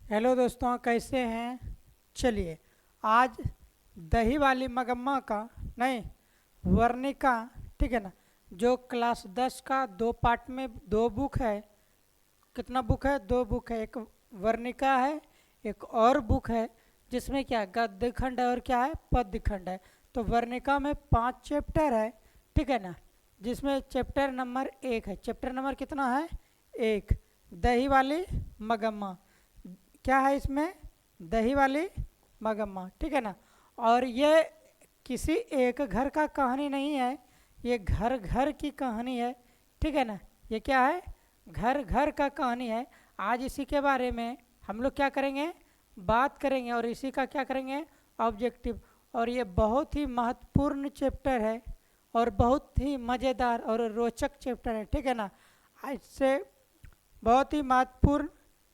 Hello दोस्तों, कैसे हैं। चलिए, आज दही वाली मगम्मा का, नहीं, वर्णिका, ठीक है ना, जो क्लास 10 का दो पार्ट में दो बुक है। कितना बुक है? दो बुक है। एक वर्णिका है, एक और बुक है जिसमें क्या है, गद्य खंड है और क्या है, पद्य खंड है। तो वर्णिका में 5 चैप्टर है, ठीक है ना, जिसमें चैप्टर नंबर 1 है। चैप्टर नंबर कितना है? 1। दही वाली मगम्मा। क्या है इसमें? दही वाली मगम्मा, ठीक है ना। और ये किसी एक घर का कहानी नहीं है, ये घर घर की कहानी है, ठीक है ना। ये क्या है? घर घर का कहानी है। आज इसी के बारे में हम लोग क्या करेंगे, बात करेंगे, और इसी का क्या करेंगे, ऑब्जेक्टिव। और ये बहुत ही महत्वपूर्ण चैप्टर है और बहुत ही मज़ेदार और रोचक चैप्टर है, ठीक है ना। आज से बहुत ही महत्वपूर्ण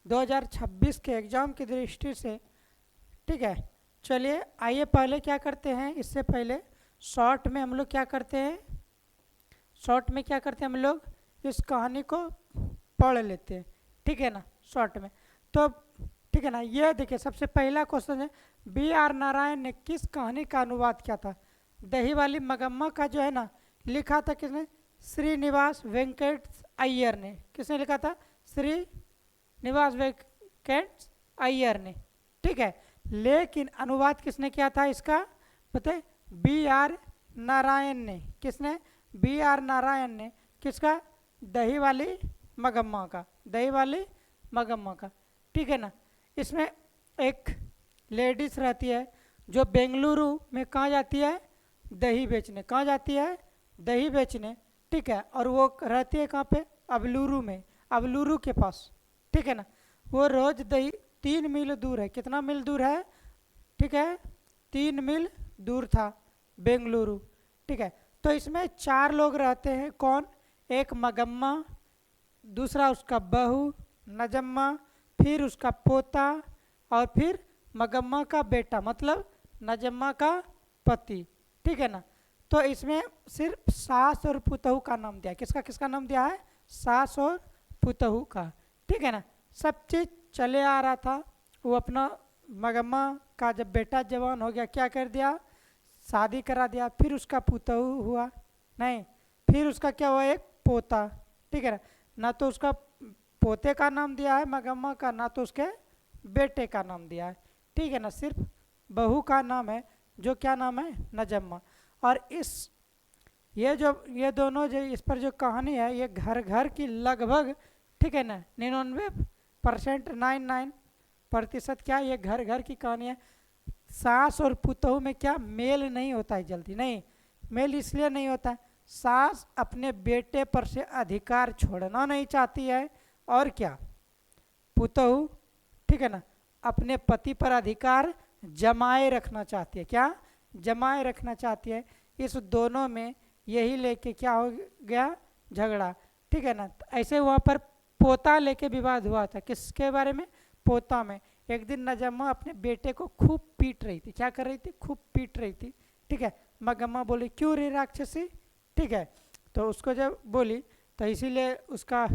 2026 के एग्ज़ाम की दृष्टि से, ठीक है। चलिए, आइए पहले क्या करते हैं, इससे पहले शॉर्ट में हम लोग क्या करते हैं, शॉर्ट में क्या करते हैं हम लोग, इस कहानी को पढ़ लेते हैं, ठीक है ना, शॉर्ट में। तो ठीक है ना, ये देखिए, सबसे पहला क्वेश्चन है, B.R. नारायण ने किस कहानी का अनुवाद किया था? दही वाली मगम्मा का जो है ना, लिखा था किसने? श्रीनिवास वेंकट अय्यर ने। किसने लिखा था? श्रीनिवास वेंकट अय्यर ने, ठीक है। लेकिन अनुवाद किसने किया था इसका? बताए? B.R. नारायण ने। किसने? B.R. नारायण ने। किसका? दही वाली मगम्मा का। दही वाली मगम्मा का, ठीक है ना। इसमें एक लेडीज रहती है जो बेंगलुरु में कहाँ जाती है? दही बेचने। कहाँ जाती है? दही बेचने, ठीक है। और वो रहती है कहाँ पे? अबलूरू में, अबलूरू के पास, ठीक है ना। वो रोज दही 3 मील दूर है। कितना मील दूर है? ठीक है, 3 मील दूर था बेंगलुरु, ठीक है। तो इसमें 4 लोग रहते हैं। कौन? एक मगम्मा, दूसरा उसका बहू नजम्मा, फिर उसका पोता, और फिर मगम्मा का बेटा, मतलब नजम्मा का पति, ठीक है ना। तो इसमें सिर्फ सास और पुतहू का नाम दिया। किसका किसका नाम दिया है? सास और पुतहू का, ठीक है ना। सब चीज़ चले आ रहा था। वो अपना मगम्मा का जब बेटा जवान हो गया, क्या कर दिया? शादी करा दिया। फिर उसका पुतहू हुआ, नहीं, फिर उसका क्या हुआ? एक पोता, ठीक है ना। ना तो उसका पोते का नाम दिया है मगम्मा का, ना तो उसके बेटे का नाम दिया है, ठीक है ना। सिर्फ बहू का नाम है, जो क्या नाम है? नजम्मा। और ये दोनों जो इस पर जो कहानी है, ये घर घर की लगभग, ठीक है ना, 99% 99% क्या, ये घर घर की कहानी है। सास और पुतहू में क्या मेल नहीं होता है जल्दी, नहीं मेल इसलिए नहीं होता है, सास अपने बेटे पर से अधिकार छोड़ना नहीं चाहती है, और क्या, पुतहू, ठीक है ना, अपने पति पर अधिकार जमाए रखना चाहती है। क्या जमाए रखना चाहती है? इस दोनों में यही लेके क्या हो गया? झगड़ा, ठीक है ना। तो ऐसे वहाँ पर पोता लेके विवाद हुआ था। किसके बारे में? पोता में। एक दिन नजम्मा अपने बेटे को खूब पीट रही थी। क्या कर रही थी? खूब पीट रही थी, ठीक है। मगम्मा बोली, क्यों रे राक्षसी, ठीक है। तो उसको जब बोली, तो इसीलिए उसका,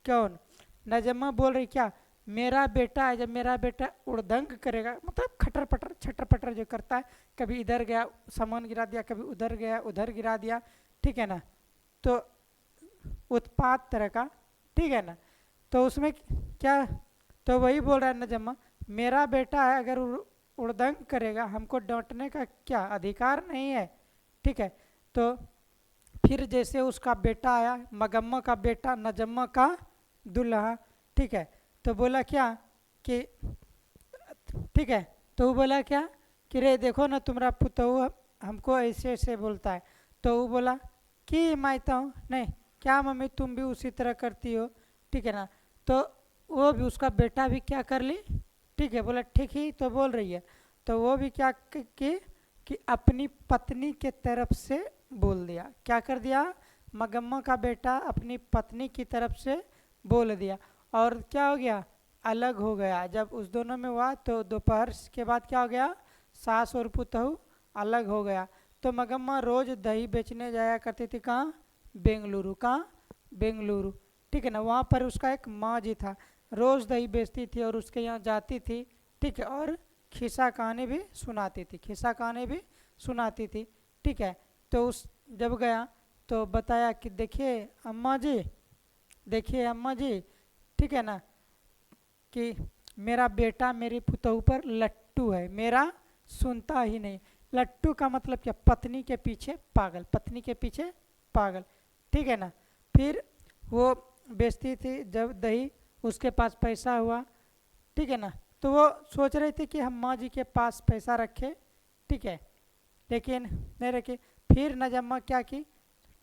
कौन, नजम्मा बोल रही, क्या मेरा बेटा है, जब मेरा बेटा उड़दंग करेगा, मतलब खटर पटर छटर पटर जो करता है, कभी इधर गया सामान गिरा दिया, कभी उधर गया उधर गिरा दिया, ठीक है ना, तो उत्पात तरह का, ठीक है ना। तो उसमें क्या, तो वही बोल रहा है नजम्मा, मेरा बेटा है, अगर उड़दंग करेगा, हमको डांटने का क्या अधिकार नहीं है, ठीक है। तो फिर जैसे उसका बेटा आया, मगम्मा का बेटा, नजम्मा का दूल्हा, ठीक है। तो बोला क्या कि, ठीक है, तो वो बोला क्या कि रे देखो ना, तुम्हारा पुतहू हमको ऐसे ऐसे बोलता है। तो वो बोला कि मायता हूँ, नहीं, क्या मम्मी तुम भी उसी तरह करती हो, ठीक है ना। तो वो भी, उसका बेटा भी क्या कर ली, ठीक है, बोला ठीक ही तो बोल रही है। तो वो भी क्या कि अपनी पत्नी के तरफ से बोल दिया। क्या कर दिया? मगम्मा का बेटा अपनी पत्नी की तरफ से बोल दिया। और क्या हो गया? अलग हो गया। जब उस दोनों में हुआ, तो दोपहर के बाद क्या हो गया? सास और पुतहू अलग हो गया। तो मगम्मा रोज दही बेचने जाया करती थी। कहाँ? बेंगलुरु। कहाँ? बेंगलुरु, ठीक है ना। वहाँ पर उसका एक माँ जी था, रोज़ दही बेचती थी और उसके यहाँ जाती थी, ठीक है, और खिस्सा कहानी भी सुनाती थी, खिस्सा कहानी भी सुनाती थी, ठीक है। तो उस जब गया तो बताया कि देखिए अम्मा जी, देखिए अम्मा जी, ठीक है ना, कि मेरा बेटा मेरी पुतहू पर लट्टू है, मेरा सुनता ही नहीं। लट्टू का मतलब क्या? पत्नी के पीछे पागल, पत्नी के पीछे पागल, ठीक है ना। फिर वो बेचती थी जब दही, उसके पास पैसा हुआ, ठीक है ना, तो वो सोच रही थी कि हम माँ जी के पास पैसा रखे, ठीक है, लेकिन नहीं रखे। फिर नजम्मा क्या की,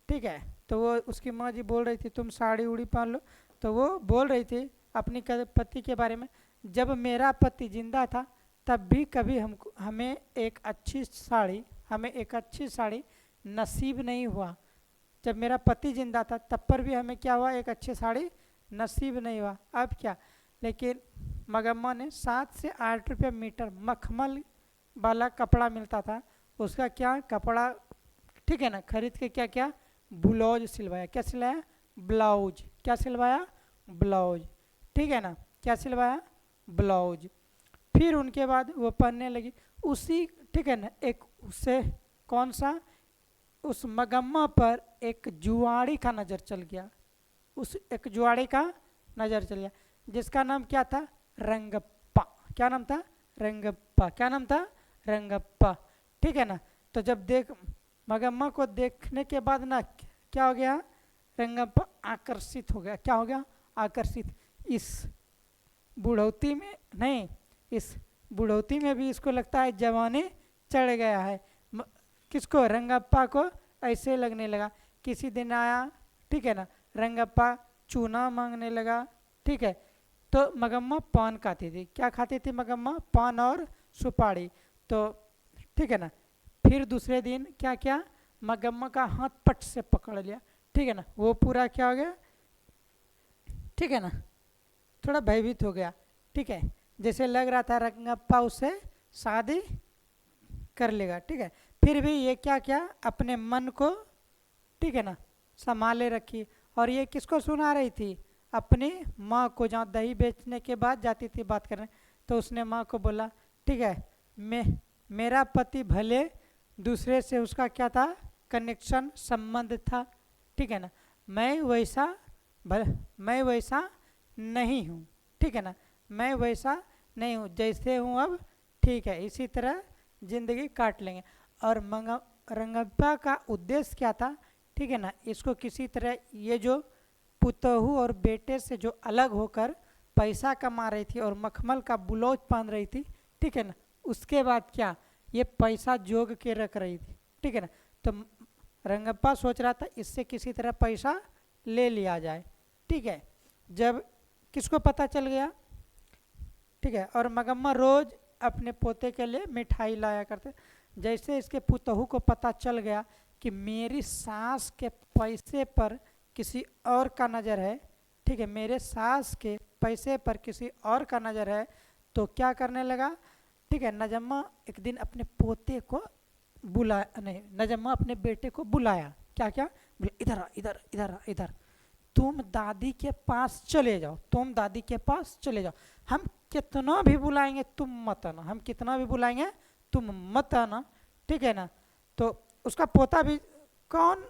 ठीक है, तो वो उसकी माँ जी बोल रही थी तुम साड़ी उड़ी पहन लो, तो वो बोल रही थी अपनी पति के बारे में, जब मेरा पति जिंदा था तब भी कभी हमको हमें एक अच्छी साड़ी नसीब नहीं हुआ। जब मेरा पति जिंदा था तब पर भी हमें क्या हुआ? एक अच्छी साड़ी नसीब नहीं हुआ, अब क्या? लेकिन मगम्मा ने 7 से 8 रुपये मीटर मखमल वाला कपड़ा मिलता था, उसका क्या कपड़ा, ठीक है ना, खरीद के क्या क्या ब्लाउज सिलवाया। क्या सिलवाया? ब्लाउज। क्या सिलवाया? ब्लाउज, ठीक है ना, क्या सिलवाया? ब्लाउज। फिर उनके बाद वो पहनने लगी उसी, ठीक है ना, एक उससे कौन सा, उस मगम्मा पर एक जुआड़ी का नज़र चल गया, उस एक जुआड़ी का नज़र चल गया जिसका नाम क्या था? रंगप्पा। क्या नाम था? रंगप्पा। क्या नाम था? रंगप्पा, ठीक है ना। तो जब मगम्मा को देखने के बाद ना क्या हो गया? रंगप्पा आकर्षित हो गया। क्या हो गया? आकर्षित। इस बुढ़ौती में नहीं, इस बुढ़ौती में भी इसको लगता है जवानी चढ़ गया है। किसको? रंगप्पा को ऐसे लगने लगा। किसी दिन आया, ठीक है ना, रंगप्पा चूना मांगने लगा, ठीक है, तो मगम्मा पान खाती थी। क्या खाती थी मगम्मा? पान और सुपारी। तो ठीक है ना, फिर दूसरे दिन क्या क्या, मगम्मा का हाथ पट से पकड़ लिया, ठीक है ना, वो पूरा क्या हो गया, ठीक है ना, थोड़ा भयभीत हो गया, ठीक है, जैसे लग रहा था रंगप्पा उससे शादी कर लेगा, ठीक है। फिर भी ये क्या क्या अपने मन को, ठीक है ना, संभाले रखी। और ये किसको सुना रही थी? अपनी माँ को। जहाँ दही बेचने के बाद जाती थी बात करने, तो उसने माँ को बोला, ठीक है, मेरा पति भले दूसरे से उसका क्या था, कनेक्शन, संबंध था, ठीक है ना, मैं वैसा नहीं हूँ, ठीक है ना, मैं वैसा नहीं हूँ, जैसे हूँ अब, ठीक है, इसी तरह जिंदगी काट लेंगे। और रंगप्पा का उद्देश्य क्या था, ठीक है ना, इसको किसी तरह ये जो पुतहू और बेटे से जो अलग होकर पैसा कमा रही थी और मखमल का ब्लाउज पहन रही थी, ठीक है ना, उसके बाद क्या, ये पैसा जोग के रख रही थी, ठीक है ना। तो रंगप्पा सोच रहा था इससे किसी तरह पैसा ले लिया जाए, ठीक है। जब किसको पता चल गया, ठीक है, और मगम्मा रोज अपने पोते के लिए मिठाई लाया करते। जैसे इसके पुतहू को पता चल गया कि मेरी सास के पैसे पर किसी और का नज़र है, ठीक है, मेरे सास के पैसे पर किसी और का नज़र है, तो क्या करने लगा, ठीक है, नजम्मा एक दिन अपने पोते को नजम्मा अपने बेटे को बुलाया। क्या क्या बोले? इधर आ, इधर इधर आ, इधर, तुम दादी के पास चले जाओ, तुम दादी के पास चले जाओ, हम कितना भी बुलाएंगे तुम मत आना, हम कितना भी बुलाएंगे तुम मत आना, ठीक है ना। तो उसका पोता भी, कौन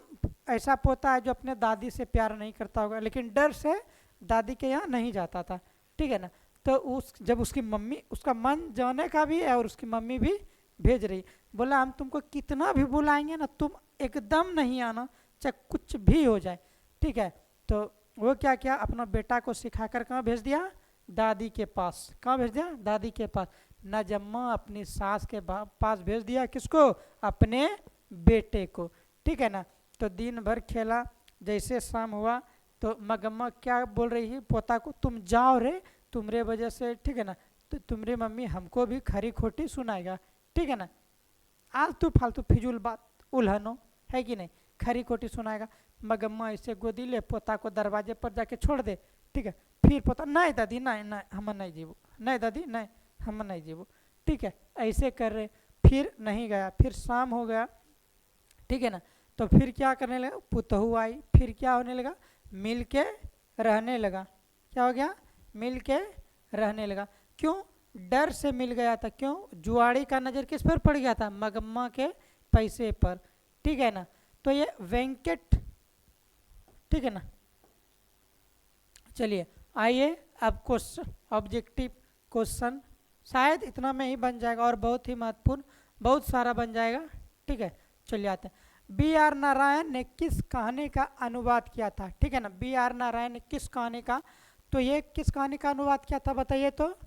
ऐसा पोता है जो अपने दादी से प्यार नहीं करता होगा, लेकिन डर से दादी के यहाँ नहीं जाता था, ठीक है ना। तो जब उसकी मम्मी, उसका मन जाने का भी है और उसकी मम्मी भी भेज रही, बोला हम तुमको कितना भी बुलाएंगे ना, तुम एकदम नहीं आना, चाहे कुछ भी हो जाए, ठीक है। तो वो क्या क्या अपना बेटा को सिखाकर कहाँ भेज दिया? दादी के पास। कहाँ भेज दिया? दादी के पास। नजम्मा अपनी सास के पास भेज दिया, किसको? अपने बेटे को, ठीक है ना। तो दिन भर खेला, जैसे शाम हुआ तो मगम्मा क्या बोल रही है पोता को, तुम जाओ रे, तुम्हारे वजह से, ठीक है ना, तो तुम्हारी मम्मी हमको भी खरी खोटी सुनाएगा, ठीक है ना, आलतू फालतू फिजूल बात उल्हनो है कि नहीं, खरी खोटी सुनाएगा। मगम्मा इसे गोदी ले, पोता को दरवाजे पर जाके छोड़ दे, ठीक है। फिर पोता, नहीं दादी नहीं नहीं हम नहीं जीवो, नहीं दादी नहीं हम नहीं जीवो, ठीक है, ऐसे कर रहे। फिर नहीं गया, फिर शाम हो गया, ठीक है ना। तो फिर क्या करने लगा, पुतहू आई, फिर क्या होने लगा, मिल के रहने लगा। क्या हो गया? मिल के रहने लगा। क्यों? डर से मिल गया था। क्यों? जुआड़ी का नज़र किस पर पड़ गया था? मगम्मा के पैसे पर। ठीक है ना। तो ये वेंकट, ठीक है ना। चलिए आइए अब क्वेश्चन, ऑब्जेक्टिव क्वेश्चन शायद इतना में ही बन जाएगा और बहुत ही महत्वपूर्ण, बहुत सारा बन जाएगा। ठीक है, चलिए आते हैं। बी आर नारायण ने किस कहानी का अनुवाद किया था? ठीक है ना। बी आर नारायण ने किस कहानी का, तो ये किस कहानी का अनुवाद किया था बताइए तो?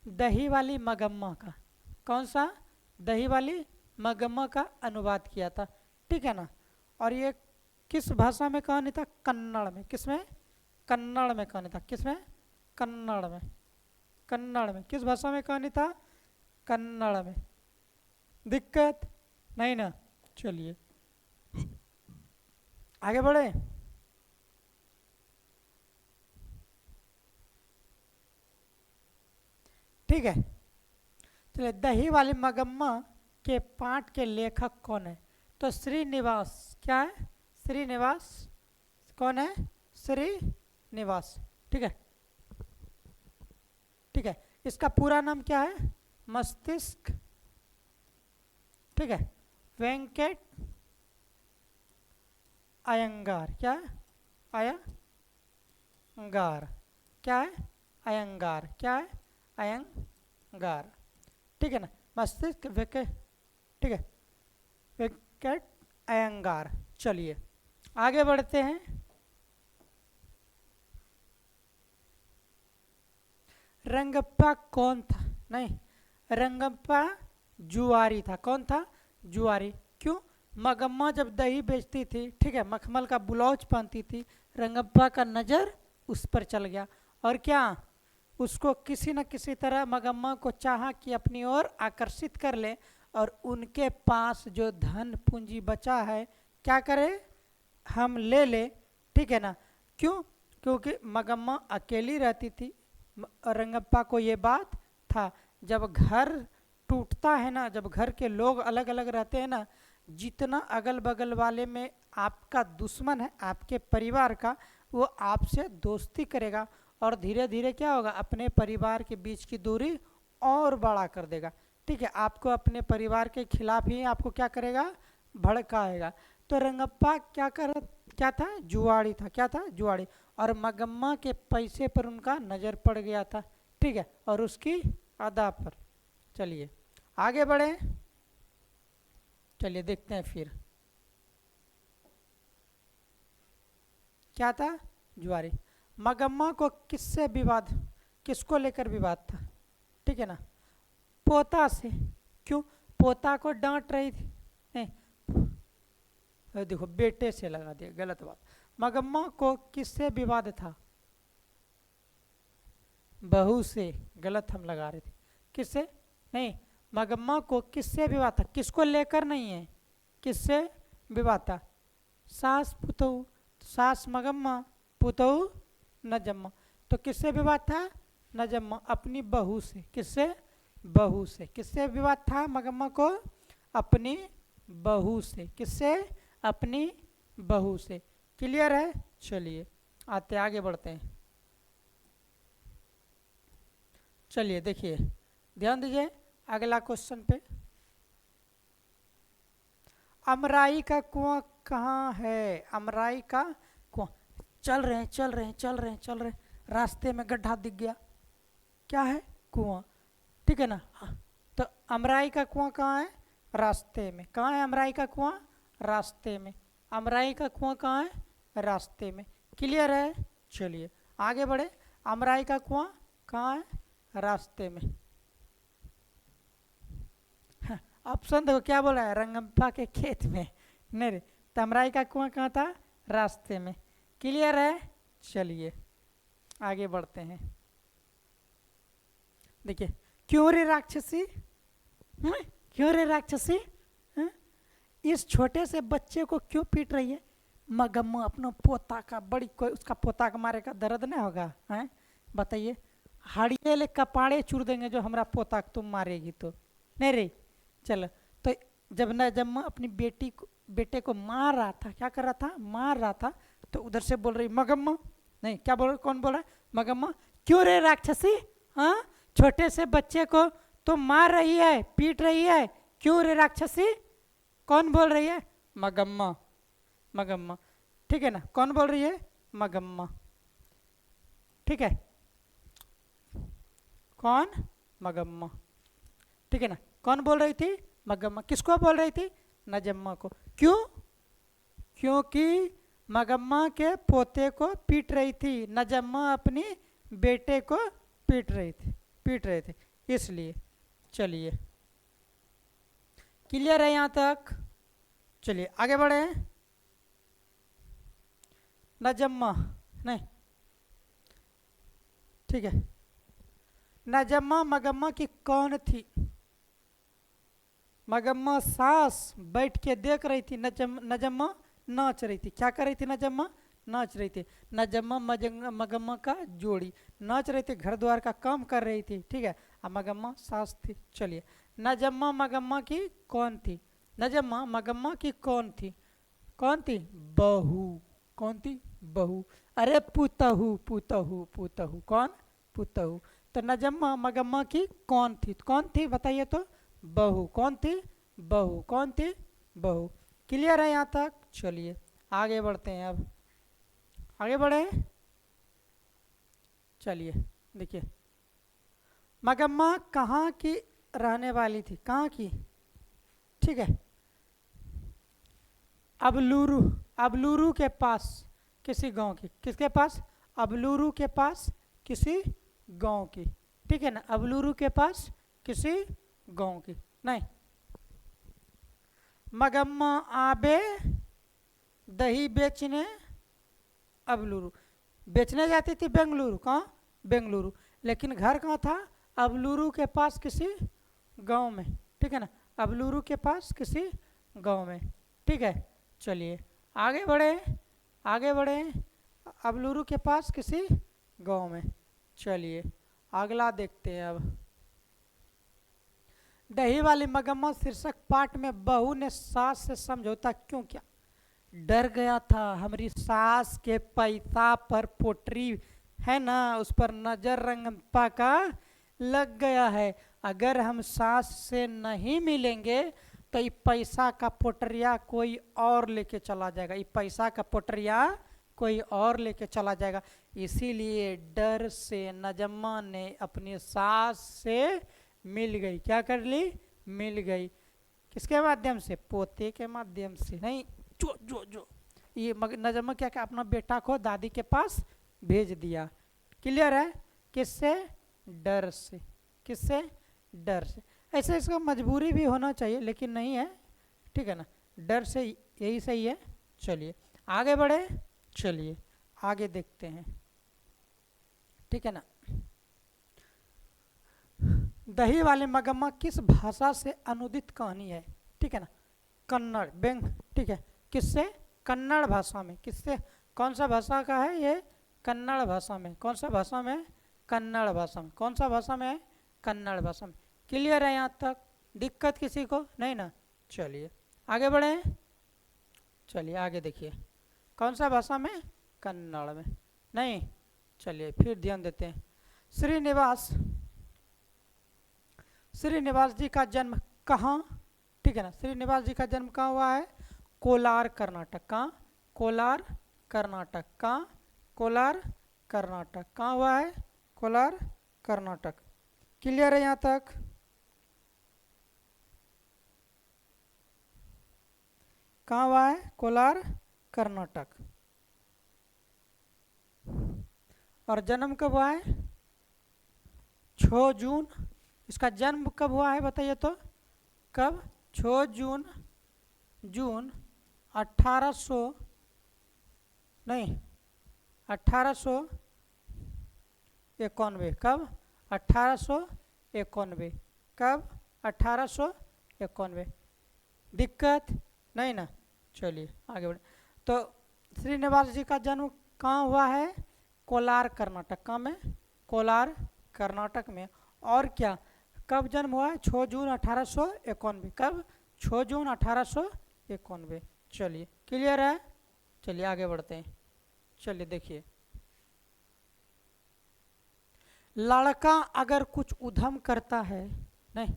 दही वाली मगम्मा का। कौन सा? दही वाली मगम्मा का अनुवाद किया था। ठीक है ना। और ये किस भाषा में कहानी था? कन्नड़ में। किसमें? कन्नड़ में कहानी था। किसमें? कन्नड़ में। कन्नड़ में। किस भाषा में कहानी था? कन्नड़ में। दिक्कत नहीं ना? चलिए आगे बढ़े। ठीक है, चलिए दही वाली मगम्मा के पाठ के लेखक कौन है? तो श्रीनिवास। क्या है? श्रीनिवास। कौन है? श्रीनिवास। ठीक है, ठीक है। इसका पूरा नाम क्या है? मस्तिष्क, ठीक है, वेंकट अयंगार। क्या है? अयंगार। क्या है? अयंगार। क्या है? अयंगार। ठीक है ना। मस्तिष्क वेंकट, ठीक है, वेंकट अयंगार। चलिए आगे बढ़ते हैं। रंगप्पा कौन था? नहीं, रंगप्पा जुआरी था। कौन था? जुआरी। क्यों? मगम्मा जब दही बेचती थी, ठीक है, मखमल का ब्लाउज पहनती थी, रंगप्पा का नज़र उस पर चल गया और क्या, उसको किसी न किसी तरह मगम्मा को चाहा कि अपनी ओर आकर्षित कर ले और उनके पास जो धन पूंजी बचा है क्या करे, हम ले ले। ठीक है ना। क्यों? क्योंकि मगम्मा अकेली रहती थी। रंगप्पा को ये बात था, जब घर टूटता है ना, जब घर के लोग अलग अलग रहते हैं ना, जितना अगल बगल वाले में आपका दुश्मन है आपके परिवार का, वो आपसे दोस्ती करेगा और धीरे धीरे क्या होगा, अपने परिवार के बीच की दूरी और बड़ा कर देगा। ठीक है, आपको अपने परिवार के खिलाफ ही आपको क्या करेगा, भड़काएगा। तो रंगप्पा क्या था, जुआड़ी था। क्या था? जुआड़ी। और मगम्मा के पैसे पर उनका नज़र पड़ गया था। ठीक है, और उसकी अदा पर। चलिए आगे बढ़े। चलिए देखते हैं फिर क्या था। जुआरी। मगम्मा को किससे विवाद, किसको लेकर विवाद था? ठीक है ना, पोता से। क्यों? पोता को डांट रही थी। नहीं, देखो बेटे से लगा दिया, गलत बात। मगम्मा को किससे विवाद था? बहू से। गलत हम लगा रहे थे। किससे? नहीं, मगम्मा को किससे विवाद था? किसको लेकर नहीं है, किससे विवाद था? सास पुतहु। सास मगम्मा, पुतहु नजम्मा। तो किससे विवाद था? नजम्मा अपनी बहू से। किससे? बहू से। किससे विवाद था मगम्मा को? अपनी बहू से। किससे? अपनी बहू से। क्लियर है? चलिए आते आगे बढ़ते हैं। चलिए देखिए, ध्यान दीजिए अगला क्वेश्चन पे। अमराई का कुआं कहाँ है? अमराई का कुआं। चल रहे हैं चल रहे हैं चल रहे हैं चल रहे हैं, रास्ते में गड्ढा दिख गया, क्या है? कुआं। ठीक है ना। तो अमराई का कुआं कहाँ है? रास्ते में। कहाँ है अमराई का कुआं? रास्ते में। अमराई का कुआं कहाँ है? रास्ते में। क्लियर है? चलिए आगे बढ़े। अमराई का कुआं कहाँ है? रास्ते में। ऑप्शन देखो क्या बोला है, रंगम्पा के खेत में। नहीं रे, तमराई का कुआं कहाँ था? रास्ते में। क्लियर है? चलिए आगे बढ़ते हैं। देखिए, क्यों रे राक्षसी, क्यों रे राक्षसी, इस छोटे से बच्चे को क्यों पीट रही है? मगम्मा अपना पोता का, बड़ी कोई उसका पोता का मारे का दर्द नहीं होगा? हैं बताइए, हाड़िए ले कपाड़े चूर देंगे जो हमारा पोता तुम मारेगी तो। नहीं रे, चलो। तो जब नजम्मा अपनी बेटे को मार रहा था, क्या कर रहा था? मार रहा था, तो उधर से बोल रही मगम्मा, नहीं क्या बोल रही, कौन बोल रहा है? मगम्मा, क्यों रे राक्षसी, हाँ छोटे से बच्चे को तो मार रही है, पीट रही है, क्यों रे राक्षसी? कौन बोल रही है? मगम्मा। मगम्मा, ठीक है ना, कौन बोल रही है? मगम्मा, ठीक है, कौन? मगम्मा, ठीक है ना, कौन बोल रही थी? मगम्मा। किसको बोल रही थी? नजम्मा को। क्यों? क्योंकि मगम्मा के पोते को पीट रही थी, नजम्मा अपनी बेटे को पीट रहे थे इसलिए। चलिए क्लियर है यहाँ तक? चलिए आगे बढ़े। नजम्मा नहीं, ठीक है, नजम्मा मगम्मा की कौन थी? मगम्मा सास बैठ के देख रही थी, नजम्मा नाच रही थी। क्या कर रही थी? नजम्मा नाच रही थी। नजम्मा मगम्मा का जोड़ी नाच रहे थे, घर द्वार का काम कर रही थी, ठीक है, अब मगम्मा सास थी। चलिए, नजम्मा मगम्मा की कौन थी? नजम्मा मगम्मा की कौन थी? कौन थी? बहू। कौन थी? बहू। अरे पुतहू, पुतहू, पुतहू, कौन? पुतहू। तो नजम्मा मगम्मा की कौन थी? कौन थी बताइए तो? बहू। कौन थी? बहू। कौन थी? बहू। क्लियर है यहाँ तक? चलिए आगे बढ़ते हैं, अब आगे बढ़े। चलिए देखिए, मगम्मा कहाँ की रहने वाली थी? कहाँ की? ठीक है, अबलूरू। अबलूरू के पास किसी गांव की। किसके पास? अबलूरू के पास किसी गांव की, ठीक है ना, अबलूरू के पास किसी गांव की। नहीं, मगम्मा आबे दही बेचने अबलूरू। बेचने जाती थी बेंगलुरु। कहाँ? बेंगलुरु। लेकिन घर कहाँ था? अबलूरू के पास किसी गांव में, ठीक है ना, अबलूरू के पास किसी गांव में, ठीक है। चलिए आगे बढ़े, आगे बढ़े, अबलूरू के पास किसी गांव में। चलिए अगला देखते हैं अब। दही वाली मगम्मा शीर्षक पाठ में बहू ने सास से समझौता क्यों किया? डर गया था, हमारी सास के पैसा पर पोटरी है ना, उस पर नजर रंगपा का लग गया है। अगर हम सास से नहीं मिलेंगे तो ये पैसा का पोटरिया कोई और लेके चला जाएगा, ये पैसा का पोटरिया कोई और लेके चला जाएगा। इसीलिए डर से नजम्मा ने अपनी सास से मिल गई। क्या कर ली? मिल गई। किसके माध्यम से? पोते के माध्यम से। नहीं, जो जो जो ये नजम्मा क्या क्या अपना बेटा को दादी के पास भेज दिया। क्लियर है? किससे? डर से। किससे? डर से। ऐसे इसका मजबूरी भी होना चाहिए लेकिन नहीं है, ठीक है ना, डर से यही सही है। चलिए आगे बढ़े, चलिए आगे देखते हैं, ठीक है ना। दही वाली मगम्मा किस भाषा से अनुदित कहानी है? ठीक है ना, कन्नड़ बेंग, ठीक है, किससे? कन्नड़ भाषा में। किससे? कौन सा भाषा का है ये? कन्नड़ भाषा में। कौन सा भाषा में? कन्नड़ भाषा में। कौन सा भाषा में है? कन्नड़ भाषा में। क्लियर है यहाँ तक? दिक्कत किसी को नहीं ना? चलिए आगे बढ़े, चलिए आगे देखिए, कौन सा भाषा में? कन्नड़ में। नहीं, चलिए फिर ध्यान देते हैं। श्रीनिवास, श्रीनिवास जी का जन्म कहाँ? ठीक है ना, श्रीनिवास जी का जन्म कहाँ हुआ है? कोलार कर्नाटक। कहाँ? कोलार कर्नाटक। कहाँ? कोलार कर्नाटक। कहाँ हुआ है? कोलार कर्नाटक। क्लियर है यहाँ तक? कहाँ हुआ है? कोलार कर्नाटक। और जन्म कब हुआ है? 6 जून। इसका जन्म कब हुआ है बताइए तो? कब? 6 जून, जून 1800 नहीं 1891। कब? 1891। कब? 1891। दिक्कत नहीं ना? चलिए आगे बढ़े। तो श्रीनिवास जी का जन्म कहाँ हुआ है? कोलार कर्नाटक। कहाँ में? कोलार कर्नाटक में। और क्या, कब जन्म हुआ है? 6 जून 1891। कब? 6 जून 1891। चलिए क्लियर है? चलिए आगे बढ़ते हैं। चलिए देखिए, लड़का अगर कुछ उधम करता है, नहीं,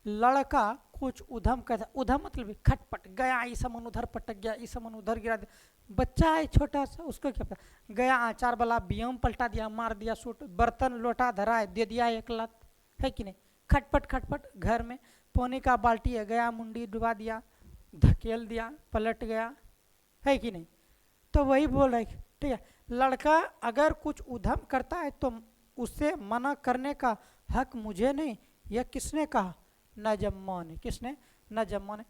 लड़का कुछ उधम करता, उधम मतलब खटपट गया, ई सामान उधर पटक गया, ई सामान उधर गिरा दिया, बच्चा है छोटा सा, उसको क्या पता, गया अचार वाला बियम पलटा दिया, मार दिया सूट, बर्तन लोटा धरा है, दे दिया एक लात, है कि नहीं, खटपट खटपट घर में, पानी का बाल्टी है, गया मुंडी डुबा दिया, धकेल दिया, पलट गया, है कि नहीं। तो वही बोल रहे, ठीक है, लड़का अगर कुछ उधम करता है तो उससे मना करने का हक मुझे नहीं, यह किसने कहा, नजम्मा ने, किसने, नजम्मा ने।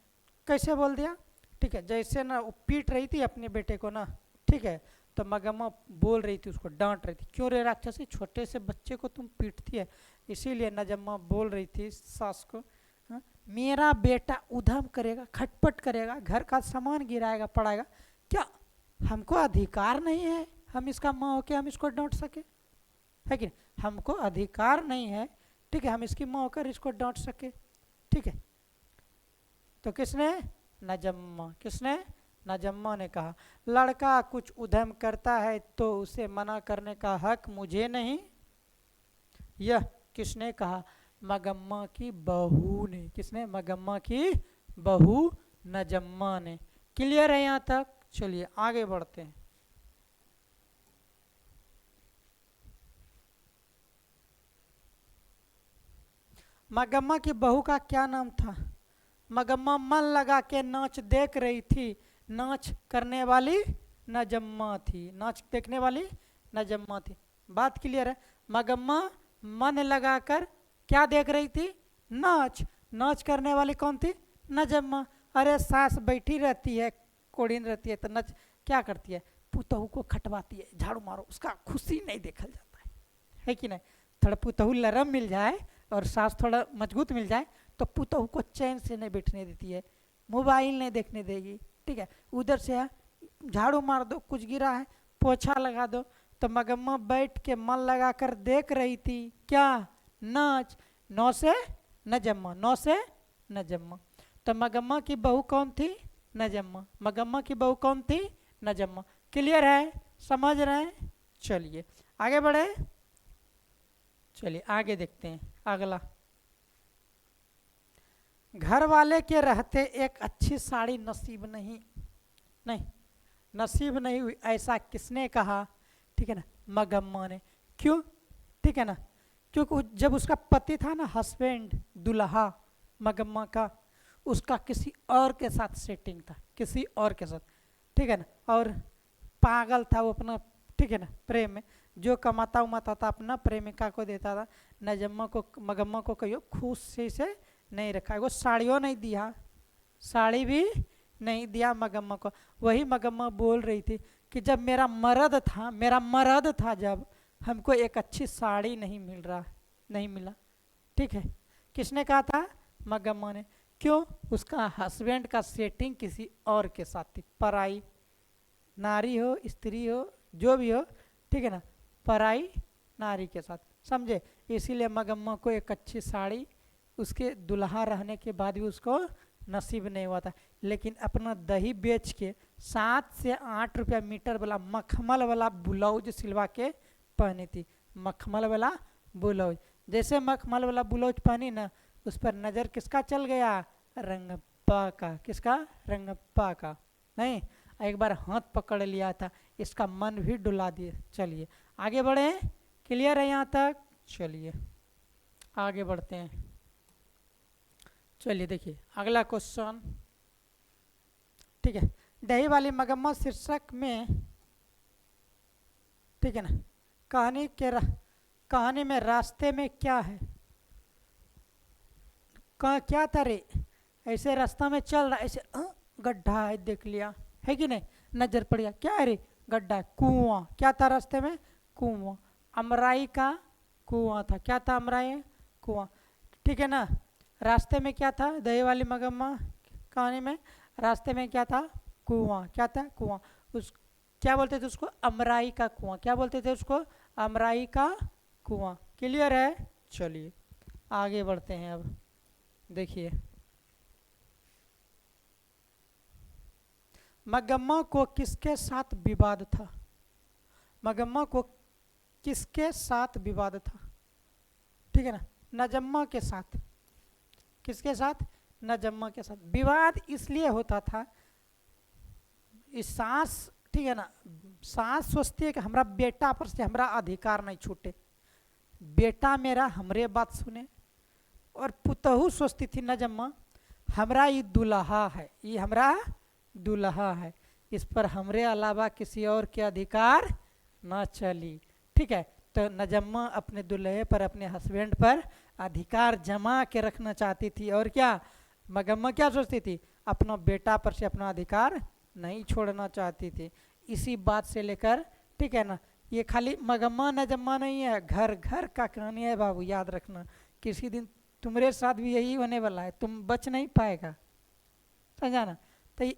कैसे बोल दिया, ठीक है, जैसे ना वो पीट रही थी अपने बेटे को ना, ठीक है, तो मगम्मा बोल रही थी उसको, डांट रही थी, क्यों रे राक्षसी, छोटे से बच्चे को तुम पीटती है। इसीलिए नजम्मा बोल रही थी सास को, हाँ, मेरा बेटा उधम करेगा, खटपट करेगा, घर का सामान गिराएगा पड़ाएगा, क्या हमको अधिकार नहीं है, हम इसका माँ होके हम इसको डांट सके, है कि नहीं, हमको अधिकार नहीं है, ठीक है, हम इसकी माँ होकर इसको डांट सके, ठीक है। तो किसने, नजम्मा, किसने, नजम्मा ने कहा, लड़का कुछ उधम करता है तो उसे मना करने का हक मुझे नहीं, यह किसने कहा, मगम्मा की बहू ने, किसने, मगम्मा की बहू नजम्मा ने। क्लियर है यहाँ तक, चलिए आगे बढ़ते हैं। मगम्मा की बहू का क्या नाम था, मगम्मा मन लगा के नाच देख रही थी, नाच करने वाली नजम्मा थी, नाच देखने वाली नजम्मा थी, बात क्लियर है। मगम्मा मन लगाकर क्या देख रही थी, नाच, नाच करने वाली कौन थी, नजम्मा। अरे सास बैठी रहती है, कोड़ीन रहती है, तो नच क्या करती है, पुतहू को खटवाती है, झाड़ू मारो, उसका खुशी नहीं देखा जाता है कि नहीं, थोड़ा पुतहू लरम मिल जाए और सास थोड़ा मजबूत मिल जाए तो पुतहू को चैन से नहीं बैठने देती है, मोबाइल नहीं देखने देगी, ठीक है, उधर से झाड़ू मार दो, कुछ गिरा है पोछा लगा दो। तो मगम्मा बैठ के मन लगा कर देख रही थी, क्या, नाच, नौ से नजम्मा, नौ से नजम्मा। तो मगम्मा की बहू कौन थी, नजम्मा, मगम्मा की बहू कौन थी, नजम्मा। क्लियर है, समझ रहे हैं, चलिए आगे बढ़े, चलिए आगे देखते हैं अगला। घर वाले के रहते एक अच्छी साड़ी नसीब नहीं, नहीं नसीब नहीं हुई, ऐसा किसने कहा, ठीक है ना, मगम्मा ने। क्यों, ठीक है ना, क्योंकि जब उसका पति था ना, हस्बैंड, दुल्हा मगम्मा का, उसका किसी और के साथ सेटिंग था, किसी और के साथ, ठीक है ना, और पागल था वो अपना, ठीक है ना, प्रेम में, जो कमाता उमाता था अपना प्रेमिका को देता था, नजम्मा को, मगम्मा को कहियो खुशी से नहीं रखा, वो साड़ियों नहीं दिया, साड़ी भी नहीं दिया मगम्मा को। वही मगम्मा बोल रही थी कि जब मेरा मर्द था, मेरा मर्द था, जब हमको एक अच्छी साड़ी नहीं मिल रहा, नहीं मिला, ठीक है, किसने कहा था, मगम्मा ने। क्यों, उसका हस्बैंड का सेटिंग किसी और के साथ थी, पराई नारी हो, स्त्री हो, जो भी हो, ठीक है ना, पराई नारी के साथ, समझे। इसीलिए मगम्मा को एक अच्छी साड़ी उसके दुल्हा रहने के बाद भी उसको नसीब नहीं हुआ था, लेकिन अपना दही बेच के 7 से 8 रुपया मीटर वाला मखमल वाला ब्लाउज सिलवा के पहनी थी, मखमल वाला ब्लाउज। जैसे मखमल वाला ब्लाउज पहनी ना, उस पर नज़र किसका चल गया, रंगप्पा का, किसका, रंगप्पा का, नहीं, एक बार हाथ पकड़ लिया था, इसका मन भी डुला दिए। चलिए आगे बढ़े, क्लियर है यहाँ तक, चलिए आगे बढ़ते हैं। चलिए देखिए अगला क्वेश्चन, ठीक है, दही वाली मगम्मा शीर्षक में, ठीक है ना, कहानी में रास्ते में क्या है, क्या था रे, ऐसे रास्ता में चल रहा, ऐसे गड्ढा है, देख लिया, है कि नहीं, नजर पड़ गया, क्या है रे, गड्ढा, कुआं, क्या था रास्ते में, कुआं, अमराई का कुआं था, क्या था, अमराई कुआं, ठीक है ना। रास्ते में क्या था, दही वाली मगम्मा कहानी में रास्ते में क्या था, कुआं, क्या था, कुआं, उस क्या बोलते थे उसको, अमराई का कुआं, क्या बोलते थे उसको, अमराई का कुआं। क्लियर है, चलिए आगे बढ़ते हैं। अब देखिए, मगम्मा को किसके साथ विवाद था, मगम्मा को किसके साथ विवाद था, ठीक है ना, नजम्मा के साथ। किसके साथ? नजम्मा के साथ। विवाद इसलिए होता था, इस सास, ठीक है ना, सास सोचती है कि हमारा बेटा पर से हमारा अधिकार नहीं छूटे, बेटा मेरा हमरे बात सुने। और पुतहू सोचती थी नजम्मा, हमरा ये दुल्हा है, ये हमरा दुल्हा है, इस पर हमरे अलावा किसी और के अधिकार न चली। ठीक है, तो नजम्मा अपने दुल्हे पर, अपने हस्बैंड पर अधिकार जमा के रखना चाहती थी। और क्या मगम्मा क्या सोचती थी? अपना बेटा पर से अपना अधिकार नहीं छोड़ना चाहती थी। इसी बात से लेकर, ठीक है ना, ये खाली मगम्मा नजम्मा नहीं है, घर घर का कहानी है बाबू, याद रखना। किसी दिन तुम्हारे साथ भी यही होने वाला है, तुम बच नहीं पाएगा, समझा ना। तो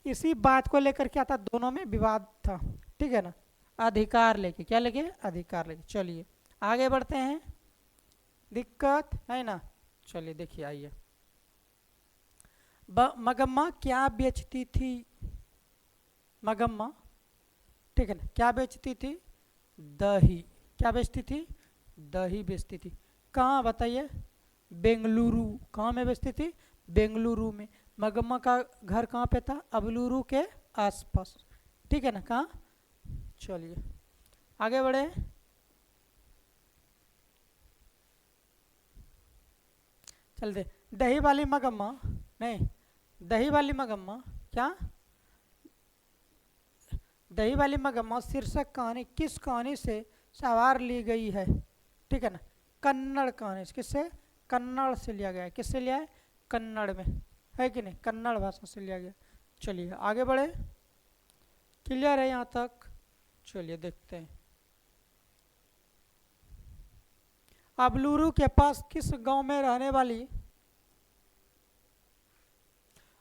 इसी बात को लेकर क्या था, दोनों में विवाद था। ठीक है ना, अधिकार लेके, क्या लेके? अधिकार लेके। चलिए आगे बढ़ते हैं, दिक्कत है ना। चलिए देखिए, आइए। मगम्मा क्या बेचती थी? मगम्मा, ठीक है ना, क्या बेचती थी? दही। क्या बेचती थी? दही बेचती थी। कहाँ बताइए? बेंगलुरु। कहाँ में बेचती थी? बेंगलुरु में। मगम्मा का घर कहाँ पे था? अबलुरु के आसपास। ठीक है ना, कहाँ? चलिए आगे बढ़े। चलते, दही वाली मगम्मा, नहीं, दही वाली मगम्मा, क्या? दही वाली मगम्मा शीर्षक कहानी किस कहानी से सवार ली गई है? ठीक है ना, कन्नड़ कहानी से। किससे? कन्नड़ से लिया गया है। किससे लिया है? कन्नड़ में, है कि नहीं, कन्नड़ भाषा से लिया गया। चलिए आगे बढ़े, क्लियर है यहाँ तक? चलिए देखते हैं। अबलूरू के पास किस गांव में रहने वाली,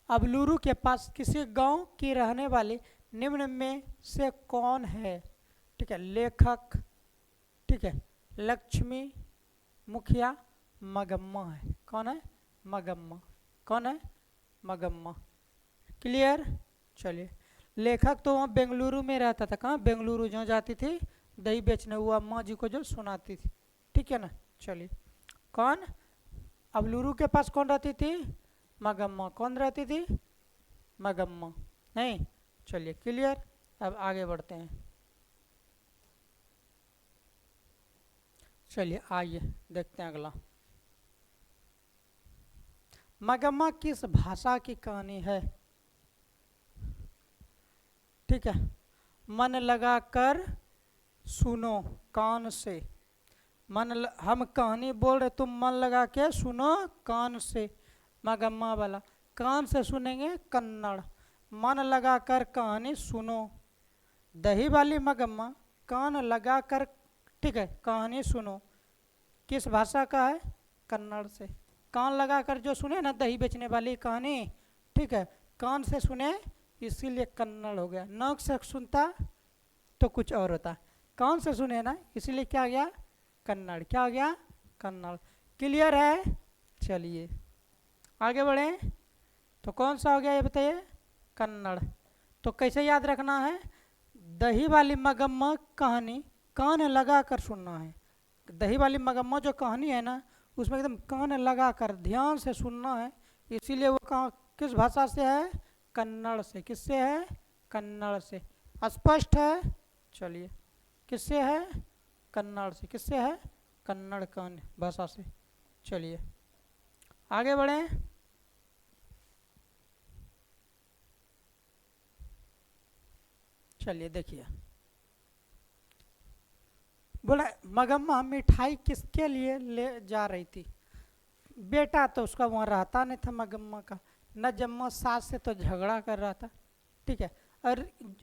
अबलूरू के पास किसी गांव की रहने वाली निम्न में से कौन है? ठीक है, लेखक, ठीक है, लक्ष्मी, मुखिया, मगम्मा है। कौन है? मगम्मा। कौन है? मगम्मा। क्लियर? चलिए, लेखक तो वहाँ बेंगलुरु में रहता था। कहाँ? बेंगलुरु, जहाँ जाती थी दही बेचने, वो अम्मा जी को जो सुनाती थी। ठीक है ना। चलिए, कौन? अबलूरू के पास कौन रहती थी? मगम्मा। कौन रहती थी? मगम्मा, नहीं। चलिए क्लियर, अब आगे बढ़ते हैं। चलिए आइए देखते हैं अगला। मगम्मा किस भाषा की कहानी है? ठीक है, मन लगा कर सुनो, कान से। हम कहानी बोल रहे, तुम मन लगा के सुनो कान से। मगम्मा वाला, कान से सुनेंगे कन्नड़। मन लगा कर कहानी सुनो। दही वाली मगम्मा, कान लगा कर, ठीक है, कहानी सुनो। किस भाषा का है? कन्नड़ से। कान लगा कर जो सुने ना दही बेचने वाली कहानी, ठीक है, कान से सुने इसीलिए कन्नड़ हो गया। नाक से सुनता तो कुछ और होता, कान से सुने ना इसीलिए क्या हो गया? कन्नड़। क्या हो गया? कन्नड़। क्लियर है? चलिए आगे बढ़े, तो कौन सा हो गया ये बताइए? कन्नड़। तो कैसे याद रखना है? दही वाली मगम्मा कहानी कान लगा कर सुनना है। दही वाली मगम्मा जो कहानी है ना, उसमें एकदम कान लगा कर ध्यान से सुनना है। इसीलिए वो कहाँ, किस भाषा से है? कन्नड़ से। किससे है? कन्नड़ से। स्पष्ट है? चलिए, किससे है? कन्नड़ से। किससे है? कन्नड़ कान भाषा से। चलिए आगे बढ़ें। चलिए देखिए, बोला मगम्मा मिठाई किसके लिए ले जा रही थी? बेटा तो उसका वहाँ रहता नहीं था मगम्मा का। नजम्मा सास से तो झगड़ा कर रहा था, ठीक है, और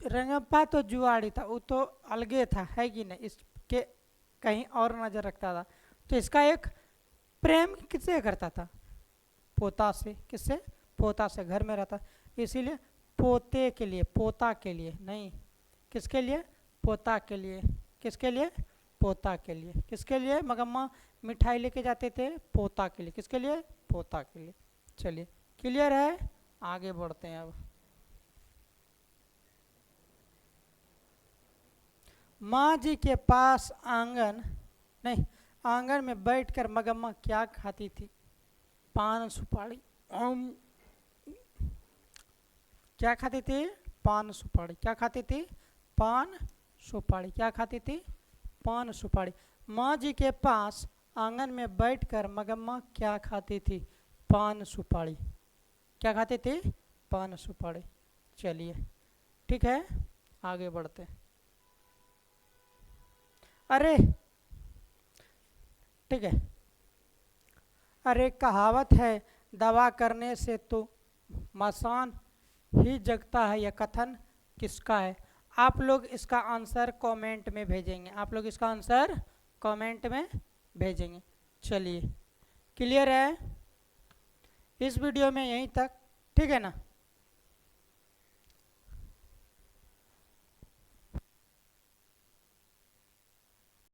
रंगप्पा तो जुआड़ी था, वो तो अलगे था, है कि नहीं, इसके कहीं और नजर रखता था। तो इसका एक प्रेम किससे करता था? पोता से। किससे? पोता से। घर में रहता, इसीलिए पोते के लिए, पोता के लिए नहीं, किसके लिए? पोता के लिए। किसके लिए? पोता के लिए। किसके लिए मगम्मा मिठाई लेके जाते थे? पोता के लिए। किसके लिए? पोता के लिए। चलिए क्लियर है, आगे बढ़ते हैं अब। माँ जी के पास आंगन, नहीं, आंगन में बैठकर मगम्मा क्या खाती थी? पान सुपारी। क्या खाती थी? पान सुपारी। क्या खाती थी? पान सुपारी। क्या खाती थी? पान सुपारी। माँ जी के पास आंगन में बैठकर मगम्मा क्या खाती थी? पान सुपारी। क्या खाती थी? पान सुपारी। चलिए ठीक है, आगे बढ़ते हैं। अरे ठीक है, अरे कहावत है दवा करने से तो मसान ही जगता है, यह कथन किसका है? आप लोग इसका आंसर कमेंट में भेजेंगे। आप लोग इसका आंसर कमेंट में भेजेंगे। चलिए क्लियर है इस वीडियो में यहीं तक, ठीक है ना।